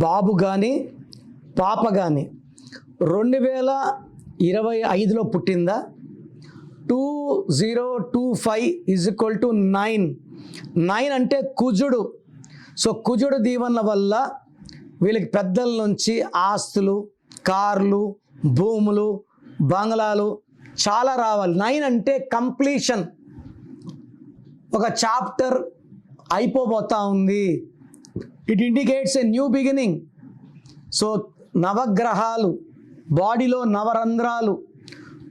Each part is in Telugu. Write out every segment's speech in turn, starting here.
బాబు కానీ పాప కానీ 2025లో పుట్టిందా? 2025 = 9. 9 అంటే కుజుడు. సో కుజుడు దీవెనల వల్ల వీళ్ళకి పెద్దల నుంచి ఆస్తులు, కార్లు, భూములు, బంగ్లాలు చాలా రావాలి. 9 అంటే కంప్లీషన్, ఒక చాప్టర్ అయిపోబోతా ఉంది. It indicates a new beginning. So నవగ్రహాలు, బాడీలో నవరంధ్రాలు,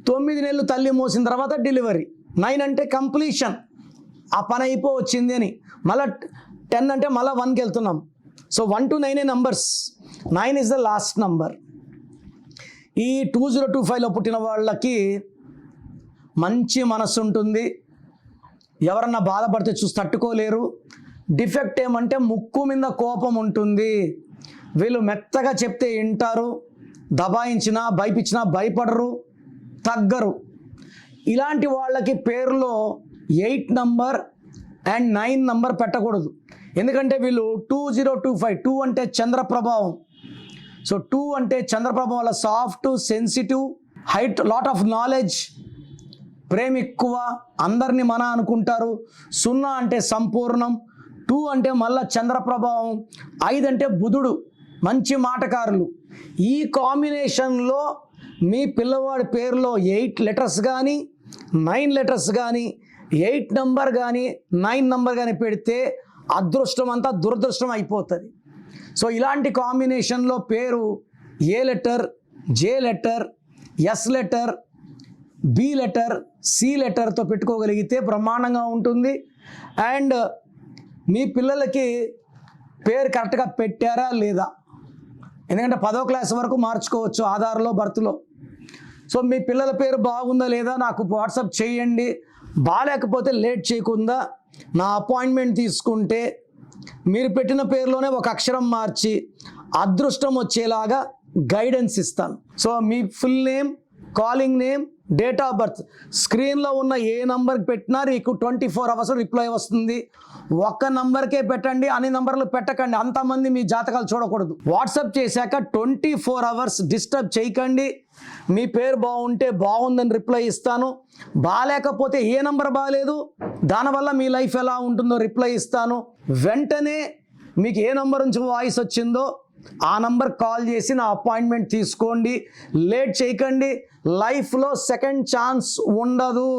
9 నెలలు తల్లి మోసిన తర్వాత డెలివరీ. 9 అంటే కంప్లీషన్, ఆ పని అయిపోవచ్చింది అని. మళ్ళీ 10 అంటే మళ్ళీ 1కి వెళ్తున్నాం. So 1 to 9 numbers. 9 is the last number. ఈ 2025లో పుట్టిన వాళ్ళకి మంచి మనసు ఉంటుంది. ఎవరన్నా బాధపడితే చూసి తట్టుకోలేరు. డిఫెక్ట్ ఏమంటే ముక్కు మీద కోపం ఉంటుంది. వీళ్ళు మెత్తగా చెప్తే వింటారు, దబాయించినా భయపించినా భయపడరు, తగ్గరు. ఇలాంటి వాళ్ళకి పేరులో 8 నంబర్ అండ్ 9 నంబర్ పెట్టకూడదు. ఎందుకంటే వీళ్ళు 2025, 2 అంటే చంద్ర ప్రభావం. సో 2 అంటే చంద్ర ప్రభావం వల్ల soft, sensitive, height, lot of knowledge, ప్రేమ ఎక్కువ, అందరినీ మన అనుకుంటారు. 0 అంటే సంపూర్ణం, 2 అంటే మళ్ళా చంద్ర ప్రభావం, 5 అంటే బుధుడు, మంచి మాటకారులు. ఈ కాంబినేషన్లో మీ పిల్లవాడి పేరులో 8 లెటర్స్ కానీ 9 లెటర్స్ కానీ 8 నంబర్ కానీ 9 నంబర్ కానీ పెడితే అదృష్టం అంతా దురదృష్టం అయిపోతుంది. సో ఇలాంటి కాంబినేషన్లో పేరు A letter, J letter, S letter, B letter, C లెటర్తో పెట్టుకోగలిగితే బ్రహ్మాండంగా ఉంటుంది. అండ్ మీ పిల్లలకి పేరు కరెక్ట్గా పెట్టారా లేదా, ఎందుకంటే 10వ క్లాస్ వరకు మార్చుకోవచ్చు ఆధార్లో, బర్త్లో. సో మీ పిల్లల పేరు బాగుందా లేదా నాకు వాట్సాప్ చేయండి. బాగాలేకపోతే లేట్ చేయకుండా నా అపాయింట్మెంట్ తీసుకుంటే మీరు పెట్టిన పేరులోనే ఒక అక్షరం మార్చి అదృష్టం వచ్చేలాగా గైడెన్స్ ఇస్తాను. So me full name, calling name, date of birth స్క్రీన్లో ఉన్న ఏ నంబర్కి పెట్టినా నీకు 24 hours రిప్లై వస్తుంది. ఒక్క నంబర్కే పెట్టండి, అన్ని నంబర్లు పెట్టకండి. అంతమంది మీ జాతకాలు చూడకూడదు. వాట్సాప్ చేశాక 24 hours డిస్టర్బ్ చేయకండి. మీ పేరు బాగుంటే బాగుందని రిప్లై ఇస్తాను, బాగాలేకపోతే ఏ నంబర్ బాగాలేదు దానివల్ల మీ లైఫ్ ఎలా ఉంటుందో రిప్లై ఇస్తాను. వెంటనే మీకు ఏ నంబర్ నుంచి వాయిస్ వచ్చిందో ఆ నంబర్ కాల్ చేసి నా అపాయింట్మెంట్ తీసుకోండి. లేట్ చేయకండి. లైఫ్లో సెకండ్ ఛాన్స్ ఉండదు.